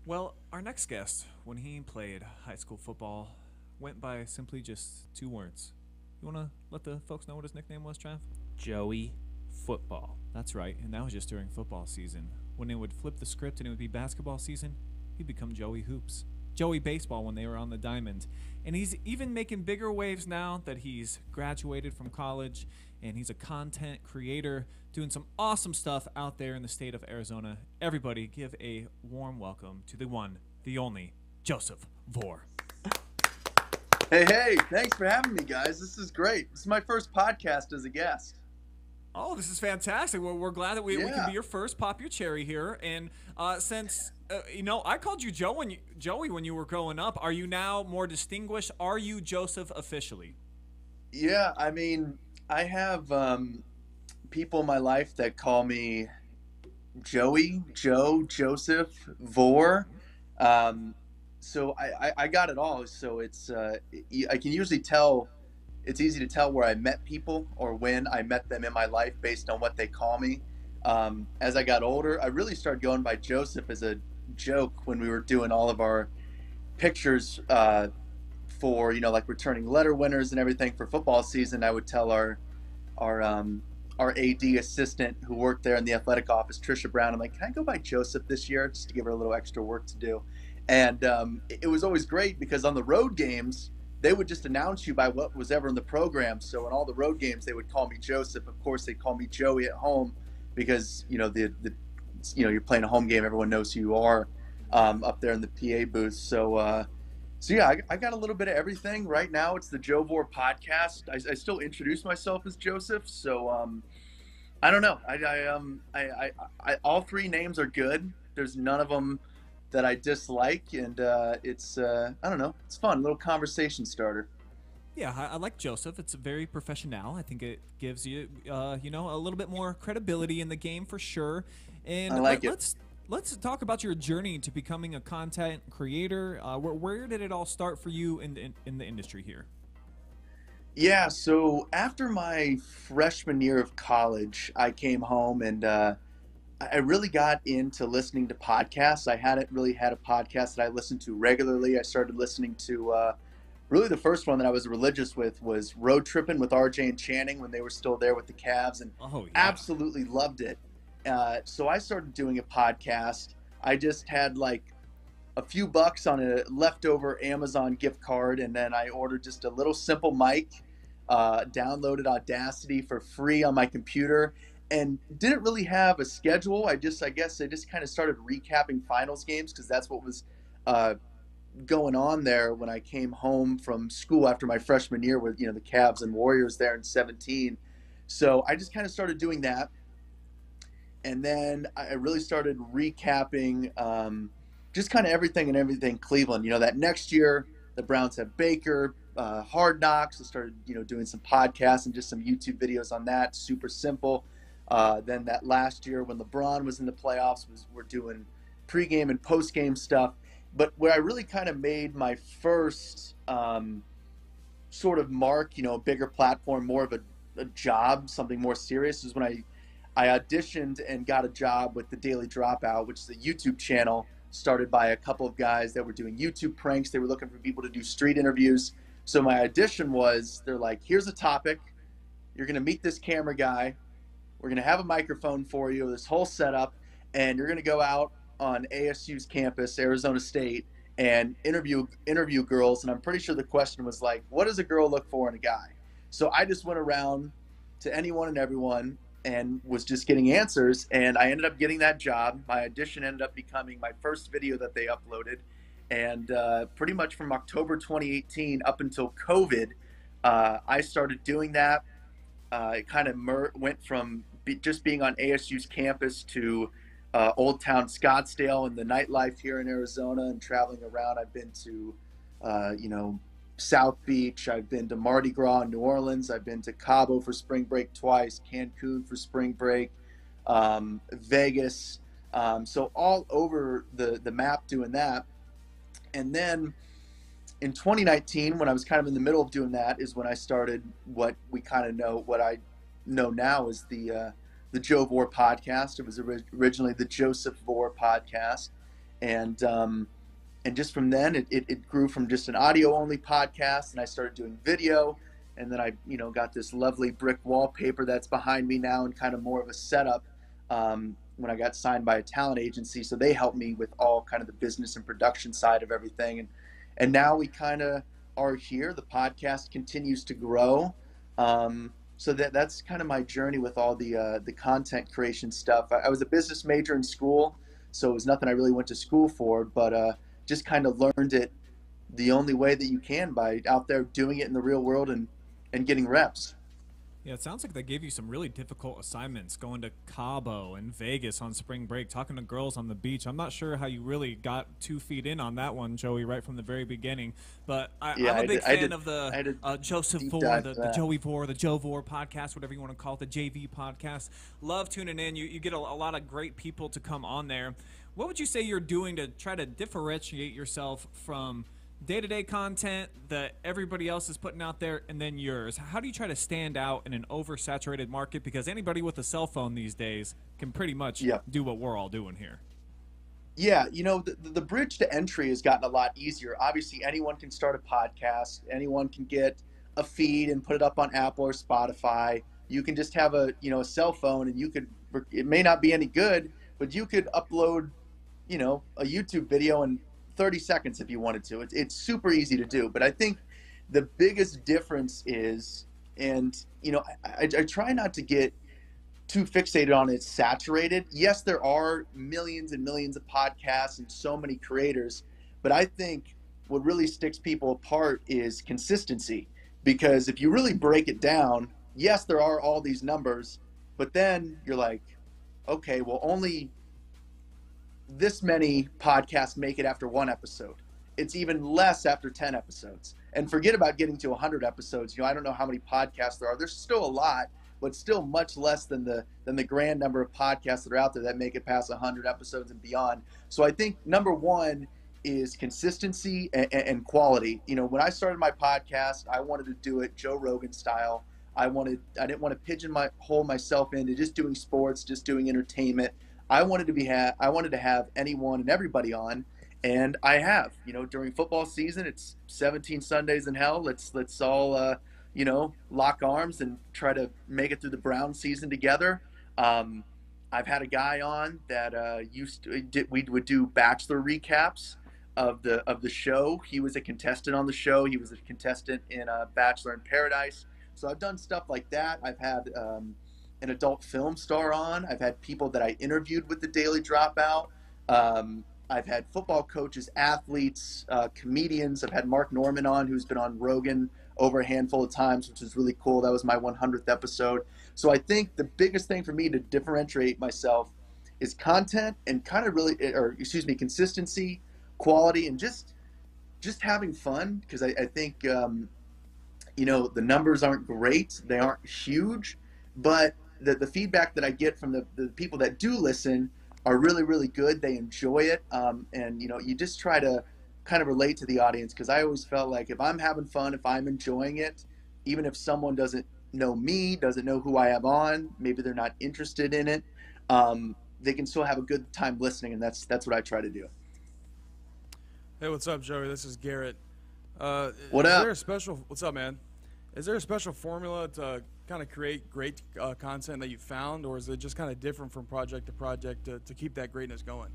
Well, our next guest, when he played high school football, went by simply just two words. You want to let the folks know what his nickname was, Trav? Joey Football. That's right, and that was just during football season. When it would flip the script and it would be basketball season, he'd become Joey Hoops. Joey Baseball when they were on the diamond. And he's even making bigger waves now that he's graduated from college and he's a content creator doing some awesome stuff out there in the state of Arizona. Everybody give a warm welcome to the one, the only, Joseph Vore. Hey, thanks for having me, guys. This is great. This is my first podcast as a guest. Oh, this is fantastic. We're glad that we can Yeah. be your first pop your cherry here. And since, I called you Joey when you were growing up, are you now more distinguished? Are you Joseph officially? Yeah, I mean, I have people in my life that call me Joey, Joe, Joseph, Vore. So I got it all. So I can usually tell. It's easy to tell where I met people or when I met them in my life based on what they call me. As I got older, I really started going by Joseph as a joke when we were doing all of our pictures for like returning letter winners and everything for football season. I would tell our our AD assistant who worked there in the athletic office, Trisha Brown. I'm like, can I go by Joseph this year just to give her a little extra work to do? And it was always great because on the road games, they would just announce you by what was ever in the program. So in all the road games, they would call me Joseph. Of course, they call me Joey at home because you're playing a home game. Everyone knows who you are up there in the PA booth. So yeah, I got a little bit of everything. Right now, it's the Joe Vore podcast. I still introduce myself as Joseph. So I don't know. All three names are good. There's none of them that I dislike, and it's I don't know. It's fun, little conversation starter. Yeah, I like Joseph. It's very professional. I think it gives you, a little bit more credibility in the game for sure. And I like it. let's talk about your journey to becoming a content creator. Where did it all start for you in the industry here? Yeah, so after my freshman year of college, I came home and I really got into listening to podcasts. I hadn't really had a podcast that I listened to regularly. I started listening to really the first one that I was religious with was Road Tripping with RJ and Channing when they were still there with the Cavs, and Oh yeah. absolutely loved it. So I started doing a podcast. I just had like a few bucks on a leftover Amazon gift card, and then I ordered just a little simple mic, downloaded Audacity for free on my computer, and didn't really have a schedule. I guess I just kind of started recapping finals games because that's what was uh, going on there when I came home from school after my freshman year with the Cavs and Warriors there in 17. So I just kind of started doing that, and then I really started recapping just kind of everything Cleveland. That next year the Browns have Baker, Hard Knocks. I started doing some podcasts and just some YouTube videos on that. Super simple. Then that last year when LeBron was in the playoffs, we're doing pregame and postgame stuff. But where I really kind of made my first sort of mark, a bigger platform, more of a job, something more serious, is when I auditioned and got a job with the Daily Dropout, which is a YouTube channel started by a couple of guys that were doing YouTube pranks. They were looking for people to do street interviews. So my audition was, they're like, here's a topic. You're going to meet this camera guy. We're going to have a microphone for you, this whole setup, and you're going to go out on ASU's campus, Arizona State, and interview girls. And I'm pretty sure the question was like, what does a girl look for in a guy? So I just went around to anyone and everyone and was just getting answers, and I ended up getting that job. My audition ended up becoming my first video that they uploaded, and pretty much from October 2018 up until COVID, I started doing that. It kind of went from just being on ASU's campus to Old Town Scottsdale and the nightlife here in Arizona and traveling around. I've been to, South Beach. I've been to Mardi Gras in New Orleans. I've been to Cabo for spring break twice, Cancun for spring break, Vegas. So all over the map doing that. And then in 2019, when I was kind of in the middle of doing that, is when I started what I know now is the Joe Vore podcast. It was originally the Joseph Vore podcast. And just from then it grew from just an audio only podcast, and I started doing video, and then I got this lovely brick wallpaper that's behind me now, and kind of more of a setup when I got signed by a talent agency. So they helped me with all kind of the business and production side of everything, and now we kind of are here. The podcast continues to grow. So that's kind of my journey with all the content creation stuff. I was a business major in school, so it was nothing I really went to school for, but just kind of learned it the only way that you can, by out there doing it in the real world and getting reps. Yeah, it sounds like they gave you some really difficult assignments, going to Cabo and Vegas on spring break, talking to girls on the beach. I'm not sure how you really got 2 feet in on that one, Joey, right from the very beginning. But I'm a big fan of the Joseph Vore, the Joey Vore, the Joe Vore podcast, whatever you want to call it, the JV podcast. Love tuning in. You get a lot of great people to come on there. What would you say you're doing to try to differentiate yourself from day-to-day content that everybody else is putting out there and then yours? How do you try to stand out in an oversaturated market? Because anybody with a cell phone these days can pretty much do what we're all doing here. Yeah, the bridge to entry has gotten a lot easier. Obviously, anyone can start a podcast. Anyone can get a feed and put it up on Apple or Spotify. You can just have a cell phone, and it may not be any good, but you could upload a YouTube video in 30 seconds if you wanted to. It's super easy to do. But I think the biggest difference is, and I try not to get too fixated on it saturated. Yes, there are millions and millions of podcasts and so many creators, but I think what really sticks people apart is consistency. Because if you really break it down, yes, there are all these numbers, but then you're like, okay, well, only this many podcasts make it after 1 episode. It's even less after 10 episodes. And forget about getting to 100 episodes. I don't know how many podcasts there are. There's still a lot, but still much less than the grand number of podcasts that are out there that make it past 100 episodes and beyond. So I think number one is consistency and quality. When I started my podcast, I wanted to do it Joe Rogan style. I didn't want to pigeonhole myself into just doing sports, just doing entertainment. I wanted to have anyone and everybody on, and I have. During football season, it's 17 Sundays in hell. Let's all lock arms and try to make it through the Brown season together. I've had a guy on that we would do Bachelor recaps of the show. He was a contestant on the show. He was a contestant in Bachelor in Paradise. So I've done stuff like that. I've had an adult film star on. I've had people that I interviewed with the Daily Dropout. I've had football coaches, athletes, comedians. I've had Mark Norman on, who's been on Rogan over a handful of times, which is really cool. That was my 100th episode. So I think the biggest thing for me to differentiate myself is content and consistency, quality, and just having fun. Because I think the numbers aren't great. They aren't huge, but the feedback that I get from the people that do listen are really, really good. They enjoy it. And you just try to kind of relate to the audience, because I always felt like if I'm having fun, if I'm enjoying it, even if someone doesn't know me, doesn't know who I have on, maybe they're not interested in it, they can still have a good time listening. And that's what I try to do. Hey, what's up, Joey? This is Garrett. What's up, man? Is there a special formula to kind of create great content that you found, or is it just kind of different from project to project to keep that greatness going?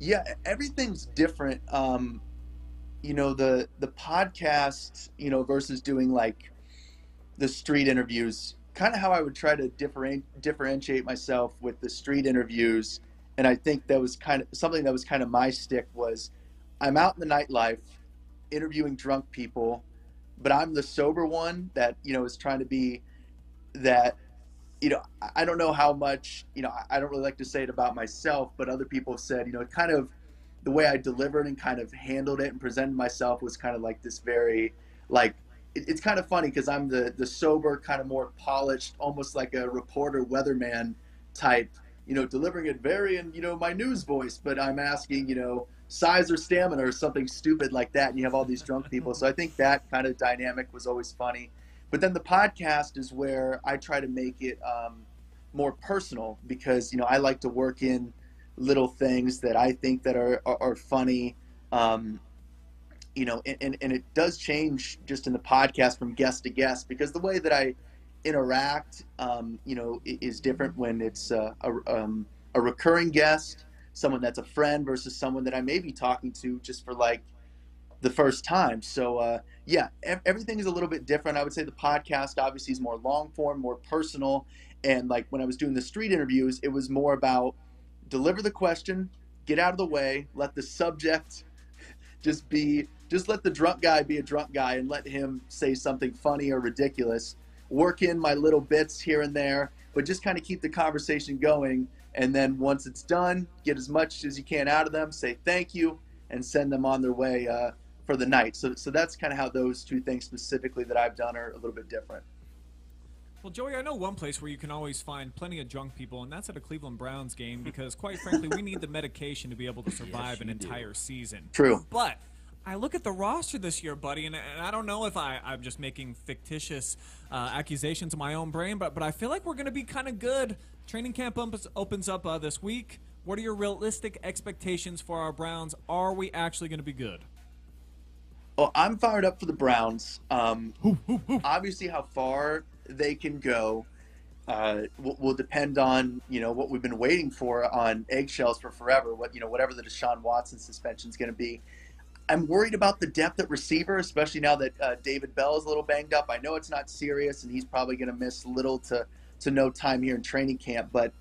Yeah, everything's different. The podcast, versus doing like the street interviews, kind of how I would try to differentiate myself with the street interviews. And I think that was kind of something that was kind of my stick was I'm out in the nightlife interviewing drunk people, but I'm the sober one that, is trying to be that, I don't know how much, I don't really like to say it about myself, but other people have said, kind of the way I delivered and kind of handled it and presented myself was kind of like this very, like, it's kind of funny because I'm the sober, kind of more polished, almost like a reporter, weatherman type, delivering it very in, my news voice, but I'm asking, size or stamina or something stupid like that, and you have all these drunk people. So I think that kind of dynamic was always funny. But then the podcast is where I try to make it more personal, because I like to work in little things that I think that are funny. You know, and it does change just in the podcast from guest to guest, because the way that I interact, you know, is different when it's a recurring guest, someone that's a friend, versus someone that I may be talking to just for like the first time. So yeah, everything is a little bit different. I would say the podcast obviously is more long form, more personal. And like when I was doing the street interviews, it was more about deliver the question, get out of the way, let the subject just let the drunk guy be a drunk guy and let him say something funny or ridiculous. Work in my little bits here and there, but just kind of keep the conversation going. And then once it's done, get as much as you can out of them, say thank you, and send them on their way for the night. So that's kind of how those two things specifically that I've done are a little bit different. Well, Joey, I know one place where you can always find plenty of drunk people, and that's at a Cleveland Browns game, because quite frankly, we need the medication to be able to survive an entire season. True. But I look at the roster this year, buddy, and I don't know if I'm just making fictitious accusations in my own brain, but I feel like we're going to be kind of good. Training camp opens up this week. What are your realistic expectations for our Browns? Are we actually going to be good? Well, I'm fired up for the Browns. Obviously, how far they can go will depend on, you know, what we've been waiting for on eggshells for forever. Whatever the Deshaun Watson suspension is going to be. I'm worried about the depth at receiver, especially now that David Bell is a little banged up. I know it's not serious, and he's probably going to miss little to no time here in training camp. But,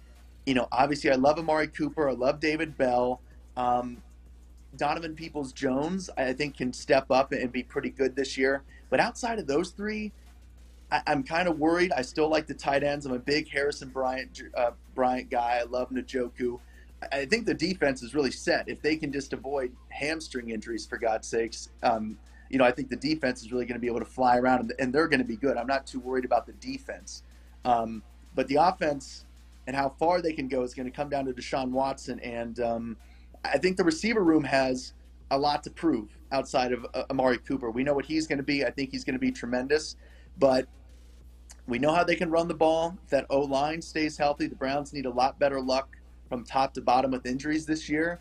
you know, obviously I love Amari Cooper. I love David Bell. Donovan Peoples-Jones, I think, can step up and be pretty good this year. But outside of those three, I'm kind of worried. I still like the tight ends. I'm a big Harrison Bryant guy. I love Njoku. I think the defense is really set. If they can just avoid hamstring injuries, for God's sakes, you know, I think the defense is really going to be able to fly around, and they're going to be good. I'm not too worried about the defense. But the offense and how far they can go is going to come down to Deshaun Watson. And I think the receiver room has a lot to prove outside of Amari Cooper. We know what he's going to be. I think he's going to be tremendous. But we know how they can run the ball. If that O-line stays healthy, the Browns need a lot better luck from top to bottom with injuries this year.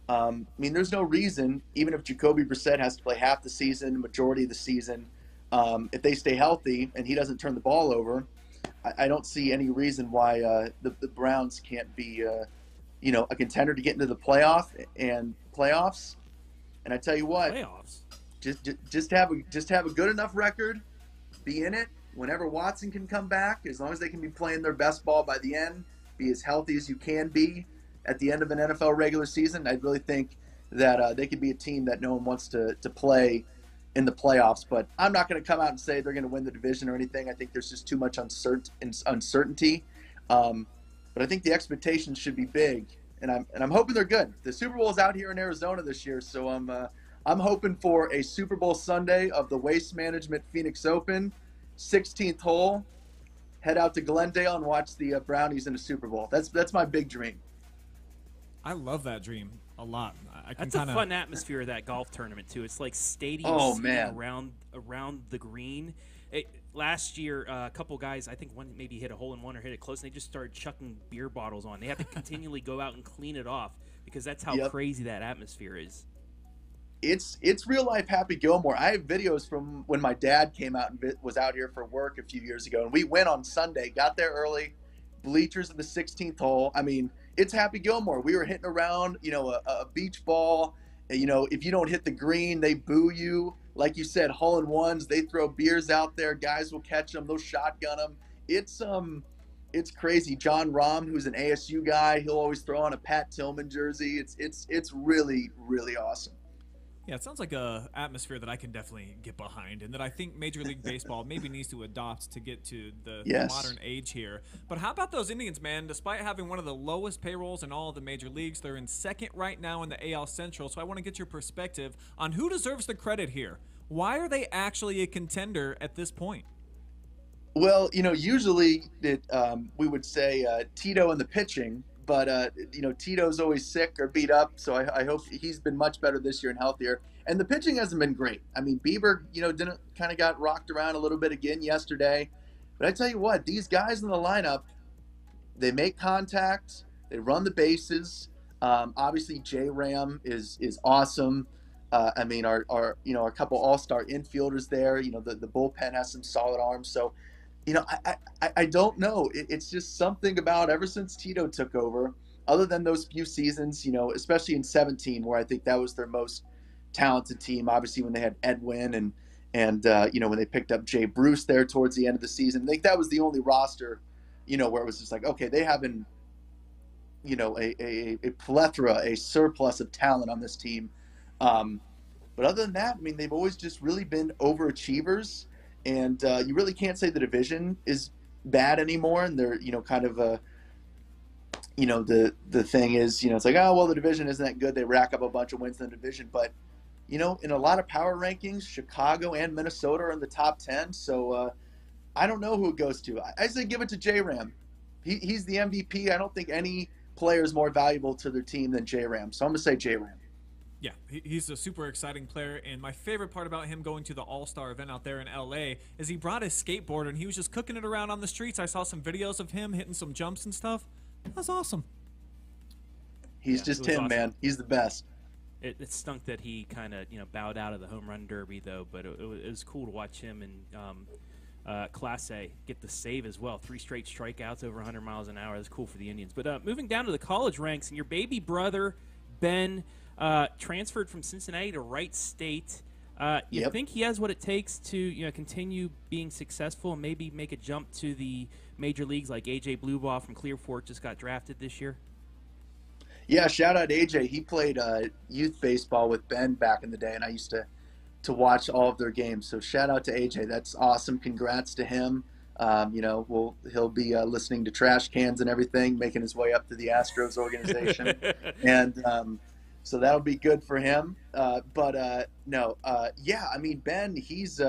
I mean, there's no reason, even if Jacoby Brissett has to play half the season, majority of the season, if they stay healthy and he doesn't turn the ball over, I don't see any reason why the Browns can't be, you know, a contender to get into the playoffs. And I tell you what, Playoffs. just have a good enough record, be in it whenever Watson can come back, as long as they can be playing their best ball by the end. Be as healthy as you can be at the end of an NFL regular season. I really think that they could be a team that no one wants to play in the playoffs. But I'm not going to come out and say they're going to win the division or anything. I think there's just too much uncertainty. But I think the expectations should be big, and I'm hoping they're good. The Super Bowl is out here in Arizona this year, so I'm hoping for a Super Bowl Sunday of the Waste Management Phoenix Open, 16th hole. Head out to Glendale and watch the Brownies in a Super Bowl. That's my big dream. I love that dream a lot. That's a fun atmosphere of that golf tournament too. It's like stadium around the green. Last year, a couple guys, I think one maybe hit a hole in one or hit it close, and they just started chucking beer bottles on. They have to continually go out and clean it off because that's how crazy that atmosphere is. It's real life Happy Gilmore. I have videos from when my dad came out and was out here for work a few years ago, and we went on Sunday, got there early, bleachers at the 16th hole. I mean, it's Happy Gilmore. We were hitting around, you know, a beach ball. You know, if you don't hit the green, they boo you. Like you said, hole-in-ones, they throw beers out there. Guys will catch them. They'll shotgun them. It's crazy. John Rahm, who's an ASU guy, he'll always throw on a Pat Tillman jersey. It's really, really awesome. Yeah, it sounds like a atmosphere that I can definitely get behind, and that I think Major League Baseball maybe needs to adopt to get to the modern age here. But how about those Indians, man? Despite having one of the lowest payrolls in all of the major leagues, they're in second right now in the AL Central. So I want to get your perspective on who deserves the credit here. Why are they actually a contender at this point? Well, you know, usually we would say Tito in the pitching. But, you know, Tito's always sick or beat up, so I hope he's been much better this year and healthier. And the pitching hasn't been great. I mean, Bieber, you know, got rocked around a little bit again yesterday. But I tell you what, these guys in the lineup, they make contact, they run the bases. Obviously, J-Ram is awesome. I mean, our our couple all-star infielders there. The bullpen has some solid arms. So, I don't know. It's just something about ever since Tito took over, other than those few seasons, especially in 17, where I think that was their most talented team. Obviously, when they had Edwin and when they picked up Jay Bruce there towards the end of the season, I think that was the only roster, where it was just like, okay, they have a plethora, a surplus of talent on this team. But other than that, I mean, they've always just really been overachievers, and you really can't say the division is bad anymore. And they're, kind of the thing is, it's like, oh, well, the division isn't that good. They rack up a bunch of wins in the division, but in a lot of power rankings, Chicago and Minnesota are in the top 10. So I don't know who it goes to. I say give it to J-Ram. He's the MVP. I don't think any player is more valuable to their team than J-Ram. So I'm going to say J-Ram. Yeah, he's a super exciting player, and my favorite part about him going to the All-Star event out there in L.A. is he brought his skateboard, and he was just cooking it around on the streets. I saw some videos of him hitting some jumps and stuff. That's awesome. He's just him, awesome. Man. He's the best. It stunk that he kind of bowed out of the home run derby, though, but it was cool to watch him and Class A get the save as well. 3 straight strikeouts over 100 miles an hour. That's cool for the Indians. But moving down to the college ranks, and your baby brother, Ben, transferred from Cincinnati to Wright State. You think he has what it takes to continue being successful and maybe make a jump to the major leagues like A.J. Bluebaugh from Clear Fork just got drafted this year? Yeah, shout out A.J. He played youth baseball with Ben back in the day, and I used to watch all of their games. So shout out to A.J. That's awesome. Congrats to him. He'll be listening to Trash Cans and everything, making his way up to the Astros organization. And so that'll be good for him. I mean, Ben, he's,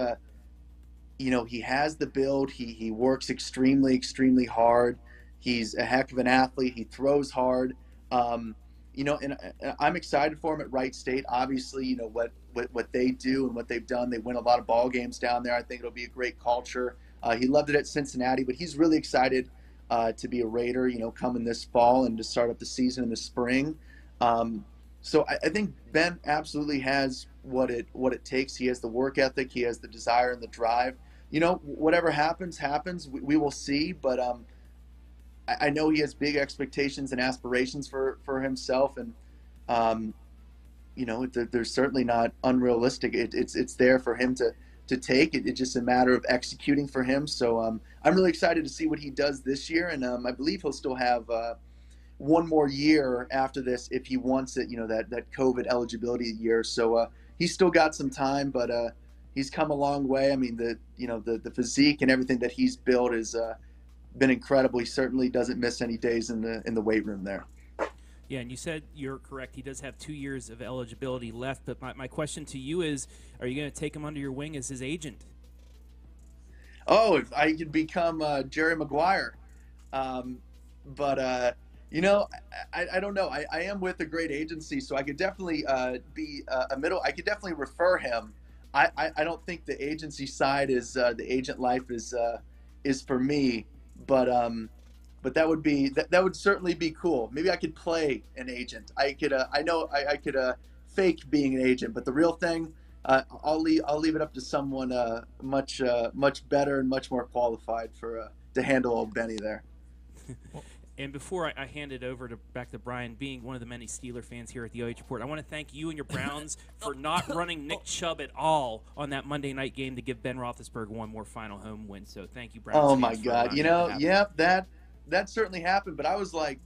he has the build. He works extremely, extremely hard. He's a heck of an athlete. He throws hard. And I'm excited for him at Wright State. Obviously, what they do and what they've done. They win a lot of ball games down there. I think it'll be a great culture. He loved it at Cincinnati, but he's really excited to be a Raider, coming this fall and to start up the season in the spring. So I think Ben absolutely has what it takes. He has the work ethic. He has the desire and the drive. Whatever happens. We will see. But I know he has big expectations and aspirations for himself. And, they're certainly not unrealistic. It's there for him to take. It's just a matter of executing for him. So I'm really excited to see what he does this year. And I believe he'll still have one more year after this if he wants it, that COVID eligibility year. So he's still got some time, but he's come a long way. I mean, the physique and everything that he's built has been incredible. He certainly doesn't miss any days in the weight room there. Yeah, and you said you're correct. He does have 2 years of eligibility left, but my question to you is, are you going to take him under your wing as his agent? Oh, if I could become Jerry Maguire. I don't know. I am with a great agency, so I could definitely be a middle. I could definitely refer him. I don't think the agency side is the agent life is for me, but that would certainly be cool. Maybe I could play an agent. I could fake being an agent, but the real thing, I'll leave it up to someone much better and much more qualified to handle old Benny there. And before I hand it over back to Brian, being one of the many Steeler fans here at the OH.Report, I want to thank you and your Browns for not running Nick Chubb at all on that Monday night game to give Ben Roethlisberger one more final home win. So thank you, Browns. Oh my God! That certainly happened. But I was like,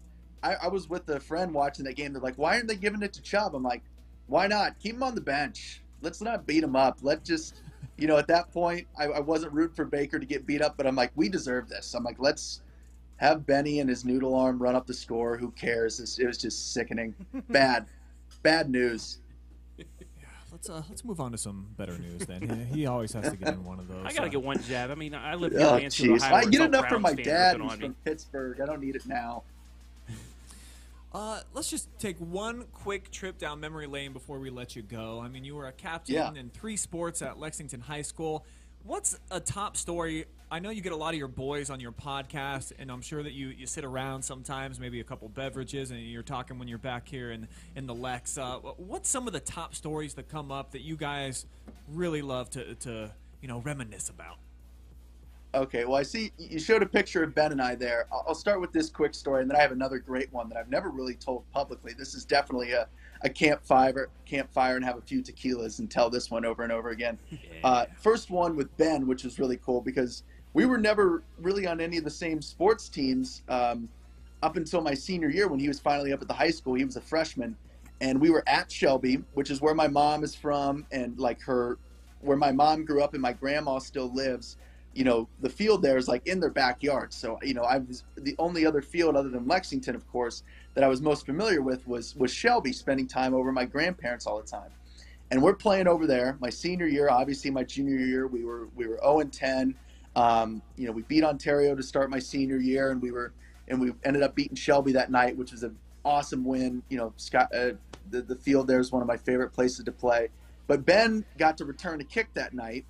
I was with a friend watching that game. They're like, why aren't they giving it to Chubb? I'm like, why not? Keep him on the bench. Let's not beat him up. Let's just, at that point, I wasn't rooting for Baker to get beat up, but I'm like, we deserve this. I'm like, let's have Benny and his noodle arm run up the score. Who cares? It was just sickening. Bad news. Yeah, let's move on to some better news then. He always has to get in one of those. I gotta get one jab. I mean, I live here. I get enough from my dad who's from Pittsburgh. I don't need it now. Let's just take one quick trip down memory lane before we let you go. I mean, you were a captain in 3 sports at Lexington High School. What's a top story? I know you get a lot of your boys on your podcast, and I'm sure that you sit around sometimes, maybe a couple beverages, and you're talking when you're back here in the Lex. What's some of the top stories that come up that you guys really love to reminisce about? Okay, well, I see you showed a picture of Ben and I there. I'll start with this quick story, and then I have another great one that I've never really told publicly. This is definitely a campfire, and have a few tequilas and tell this one over and over again. Yeah. First one with Ben, which is really cool because we were never really on any of the same sports teams up until my senior year when he was finally up at the high school. He was a freshman, and we were at Shelby, which is where my mom is from, and where my mom grew up and my grandma still lives. The field there is like in their backyard. So, I was the only other field other than Lexington, of course, that I was most familiar with was Shelby, spending time over my grandparents all the time. And we're playing over there. My senior year, obviously my junior year, we were 0-10. We beat Ontario to start my senior year, and we ended up beating Shelby that night, which was an awesome win. Scott, the field there is one of my favorite places to play. But Ben got to return a kick that night.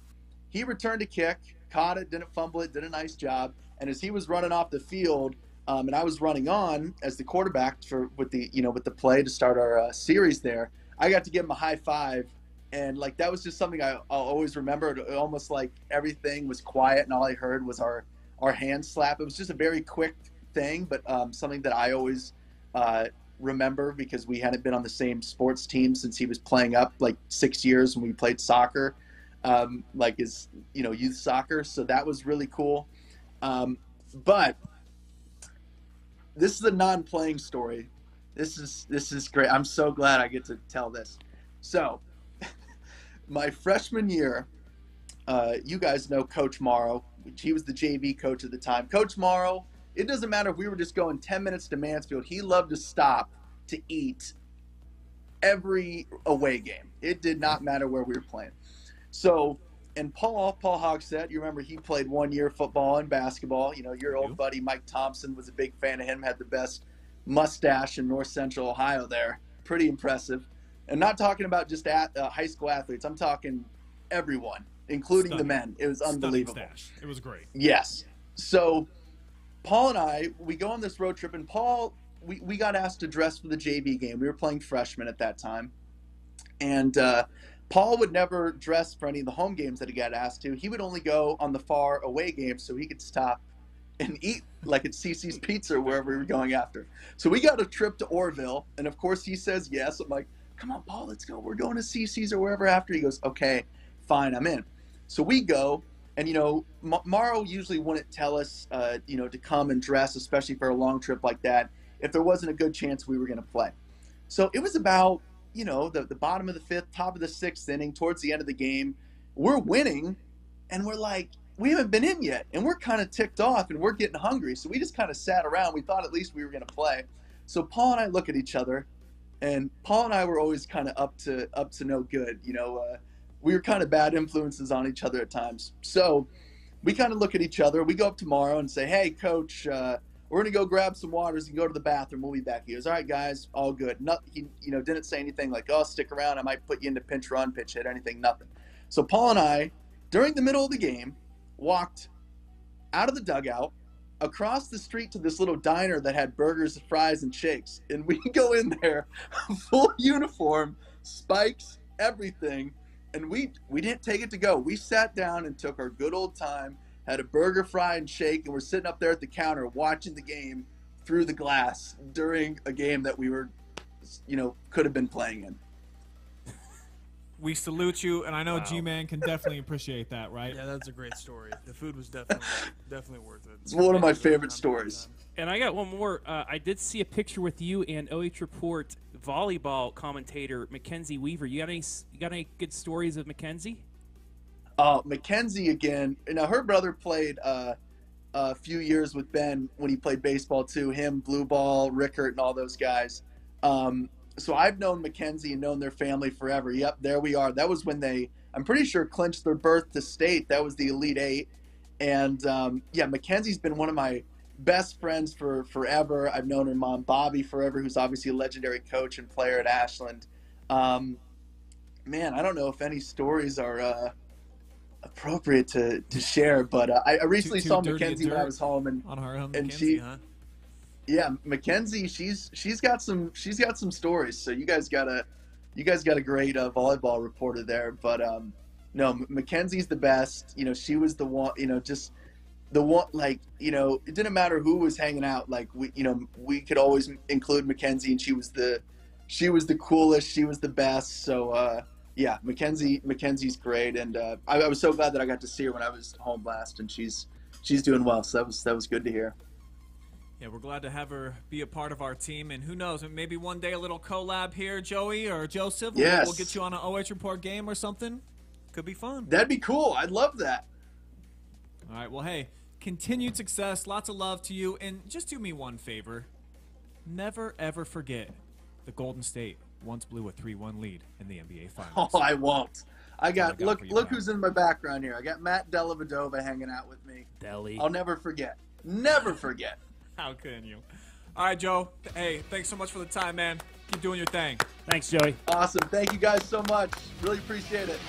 He returned a kick, caught it, didn't fumble it, did a nice job. And as he was running off the field, and I was running on as the quarterback with the play to start our series there, I got to give him a high five. And that was just something I'll always remember. It almost like everything was quiet and all I heard was our hand slap. It was just a very quick thing, but something that I always remember because we hadn't been on the same sports team since he was playing up 6 years when we played soccer, youth soccer. So that was really cool. But this is a non-playing story. This is great. I'm so glad I get to tell this. So my freshman year, you guys know Coach Morrow. He was the JV coach at the time. Coach Morrow, it doesn't matter if we were just going 10 minutes to Mansfield. He loved to stop to eat every away game. It did not matter where we were playing. So, and Paul Hogsett, you remember he played 1 year football and basketball. Your old buddy Mike Thompson was a big fan of him, had the best mustache in North Central Ohio there. Pretty impressive. And not talking about just high school athletes. I'm talking everyone, including the men. It was unbelievable. Stash. It was great. Yes. So Paul and I, we go on this road trip, and Paul, we got asked to dress for the JV game. We were playing freshmen at that time. And Paul would never dress for any of the home games that he got asked to. He would only go on the far away games so he could stop and eat at CC's Pizza or wherever we were going after. So we got a trip to Orville, and of course he says yes. I'm like, come on, Paul, let's go. We're going to CC's or wherever after. He goes, okay, fine, I'm in. So we go, and, Morrow usually wouldn't tell us, to come and dress, especially for a long trip like that, if there wasn't a good chance we were going to play. So it was about, the bottom of the fifth, top of the sixth inning, towards the end of the game. We're winning, and we're like, we haven't been in yet, and we're kind of ticked off, and we're getting hungry. So we just kind of sat around. We thought at least we were going to play. So Paul and I look at each other, and Paul and I were always kind of up to no good. We were kind of bad influences on each other at times. So we kind of look at each other. We go up tomorrow and say, hey, Coach, we're going to go grab some waters and go to the bathroom. We'll be back. He goes, all right, guys, all good. He didn't say anything like, oh, stick around. I might put you into pinch run, pitch hit, anything, nothing. So Paul and I, during the middle of the game, walked out of the dugout, across the street to this little diner that had burgers, fries, and shakes. And we go in there, full uniform, spikes, everything. And we didn't take it to go. We sat down and took our good old time, had a burger, fry, and shake, and we're sitting up there at the counter watching the game through the glass during a game that we were, could have been playing in. We salute you, and I know G-Man can definitely appreciate that, right? Yeah, that's a great story. The food was definitely worth it. It's one of my favorite stories. And I got one more. I did see a picture with you and OH.Report volleyball commentator Mackenzie Weaver. You got any good stories of Mackenzie? Mackenzie again. Now her brother played a few years with Ben when he played baseball too. Him, Blue Ball, Rickert, and all those guys. So I've known Mackenzie and known their family forever. Yep, there we are. That was when they, I'm pretty sure, clinched their berth to state. That was the Elite Eight. And, Mackenzie's been one of my best friends for forever. I've known her mom, Bobby, forever, who's obviously a legendary coach and player at Ashland. I don't know if any stories are appropriate to share, but I recently saw Mackenzie when I was home, and on her own, and Mackenzie, she, yeah, Mackenzie, she's got some stories. So you guys got a great volleyball reporter there, but no, Mackenzie's the best. You know, she was the one. You know, just the one. Like, you know, it didn't matter who was hanging out. Like, we could always include Mackenzie, and she was the coolest. She was the best. So yeah, Mackenzie's great, and I was so glad that I got to see her when I was home last, and she's doing well. So that was good to hear. Yeah, we're glad to have her be a part of our team, and who knows, maybe one day a little collab here, Joey or Joseph. Yes. We'll get you on an OH.Report game or something. Could be fun. That'd be cool. I'd love that. All right, well, hey, continued success, lots of love to you, and just do me one favor. Never, ever forget the Golden State once blew a 3-1 lead in the NBA Finals. Oh, I won't. Look now. who's in my background here. I got Matt Dellavedova hanging out with me. Deli. I'll never forget. Never forget. How can you? All right, Joe. Hey, thanks so much for the time, man. Keep doing your thing. Thanks, Joey. Awesome. Thank you guys so much. Really appreciate it.